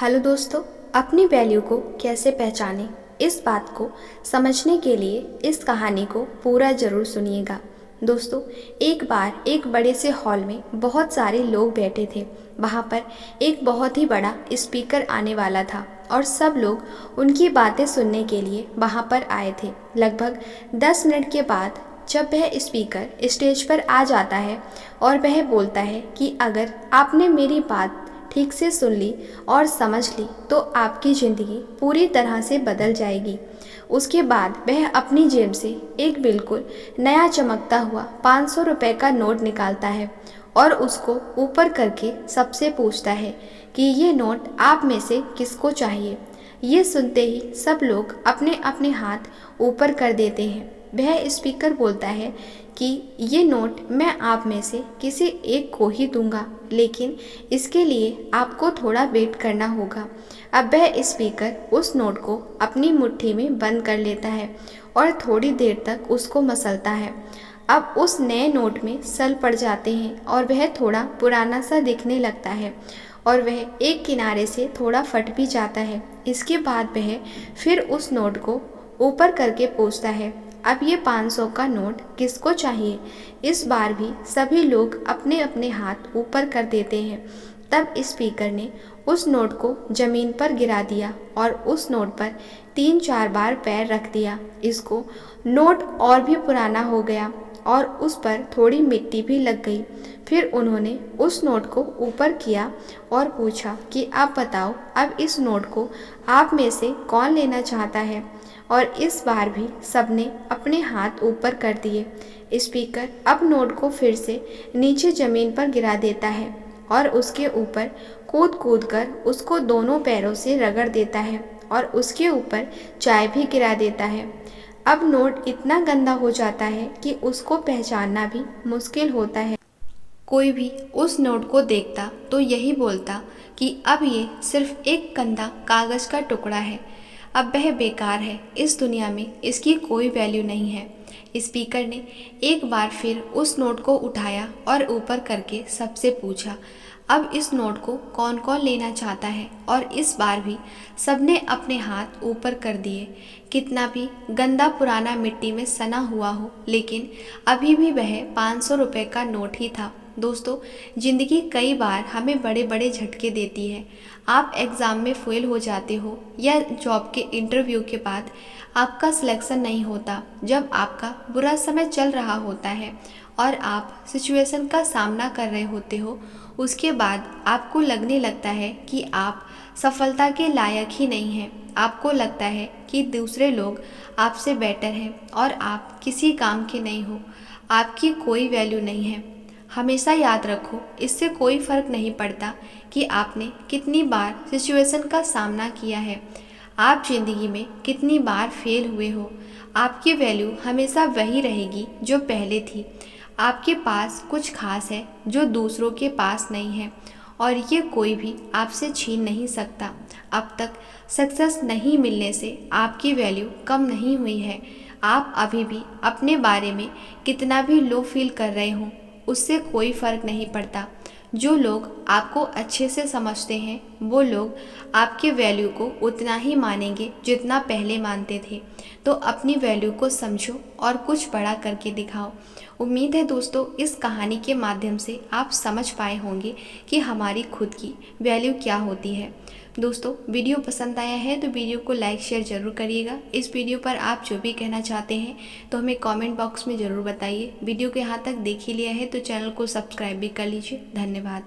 Hello दोस्तों, अपनी value को कैसे पहचानें, इस बात को समझने के लिए इस कहानी को पूरा ज़रूर सुनिएगा। दोस्तों, एक बार एक बड़े से हॉल में बहुत सारे लोग बैठे थे। वहाँ पर एक बहुत ही बड़ा स्पीकर आने वाला था और सब लोग उनकी बातें सुनने के लिए वहाँ पर आए थे। लगभग 10 मिनट के बाद जब वह स्पीकर स्टेज पर आ जाता है और वह बोलता है कि अगर आपने मेरी बात ठीक से सुन ली और समझ ली तो आपकी ज़िंदगी पूरी तरह से बदल जाएगी। उसके बाद वह अपनी जेब से एक बिल्कुल नया चमकता हुआ 500 रुपये का नोट निकालता है और उसको ऊपर करके सबसे पूछता है कि ये नोट आप में से किसको चाहिए। ये सुनते ही सब लोग अपने अपने हाथ ऊपर कर देते हैं। वह स्पीकर बोलता है कि ये नोट मैं आप में से किसी एक को ही दूंगा, लेकिन इसके लिए आपको थोड़ा वेट करना होगा। अब वह स्पीकर उस नोट को अपनी मुट्ठी में बंद कर लेता है और थोड़ी देर तक उसको मसलता है। अब उस नए नोट में सल पड़ जाते हैं और वह थोड़ा पुराना सा दिखने लगता है और वह एक किनारे से थोड़ा फट भी जाता है। इसके बाद वह फिर उस नोट को ऊपर करके पूछता है, अब ये 500 का नोट किसको चाहिए। इस बार भी सभी लोग अपने अपने हाथ ऊपर कर देते हैं। तब स्पीकर ने उस नोट को ज़मीन पर गिरा दिया और उस नोट पर 3-4 बार पैर रख दिया। इसको नोट और भी पुराना हो गया और उस पर थोड़ी मिट्टी भी लग गई। फिर उन्होंने उस नोट को ऊपर किया और पूछा कि आप बताओ, अब इस नोट को आप में से कौन लेना चाहता है। और इस बार भी सबने अपने हाथ ऊपर कर दिए। स्पीकर अब नोट को फिर से नीचे ज़मीन पर गिरा देता है और उसके ऊपर कूद कूद कर उसको दोनों पैरों से रगड़ देता है और उसके ऊपर चाय भी गिरा देता है। अब नोट इतना गंदा हो जाता है कि उसको पहचानना भी मुश्किल होता है। कोई भी उस नोट को देखता तो यही बोलता कि अब ये सिर्फ एक गंदा कागज़ का टुकड़ा है, अब वह बेकार है, इस दुनिया में इसकी कोई वैल्यू नहीं है। स्पीकर ने एक बार फिर उस नोट को उठाया और ऊपर करके सबसे पूछा, अब इस नोट को कौन कौन लेना चाहता है। और इस बार भी सबने अपने हाथ ऊपर कर दिए। कितना भी गंदा पुराना मिट्टी में सना हुआ हो, लेकिन अभी भी वह 500 रुपये का नोट ही था। दोस्तों, ज़िंदगी कई बार हमें बड़े बड़े झटके देती है। आप एग्ज़ाम में फेल हो जाते हो या जॉब के इंटरव्यू के बाद आपका सिलेक्शन नहीं होता, जब आपका बुरा समय चल रहा होता है और आप सिचुएशन का सामना कर रहे होते हो, उसके बाद आपको लगने लगता है कि आप सफलता के लायक ही नहीं हैं। आपको लगता है कि दूसरे लोग आपसे बेटर हैं और आप किसी काम के नहीं हो, आपकी कोई वैल्यू नहीं है। हमेशा याद रखो, इससे कोई फ़र्क नहीं पड़ता कि आपने कितनी बार सिचुएशन का सामना किया है, आप ज़िंदगी में कितनी बार फेल हुए हो, आपकी वैल्यू हमेशा वही रहेगी जो पहले थी। आपके पास कुछ खास है जो दूसरों के पास नहीं है और ये कोई भी आपसे छीन नहीं सकता। अब तक सक्सेस नहीं मिलने से आपकी वैल्यू कम नहीं हुई है। आप अभी भी अपने बारे में कितना भी लो फील कर रहे हो, उससे कोई फ़र्क नहीं पड़ता। जो लोग आपको अच्छे से समझते हैं वो लोग आपके वैल्यू को उतना ही मानेंगे जितना पहले मानते थे। तो अपनी वैल्यू को समझो और कुछ बड़ा करके दिखाओ। उम्मीद है दोस्तों, इस कहानी के माध्यम से आप समझ पाए होंगे कि हमारी खुद की वैल्यू क्या होती है। दोस्तों, वीडियो पसंद आया है तो वीडियो को लाइक शेयर ज़रूर करिएगा। इस वीडियो पर आप जो भी कहना चाहते हैं तो हमें कमेंट बॉक्स में ज़रूर बताइए। वीडियो को यहाँ तक देख ही लिया है तो चैनल को सब्सक्राइब भी कर लीजिए। धन्यवाद।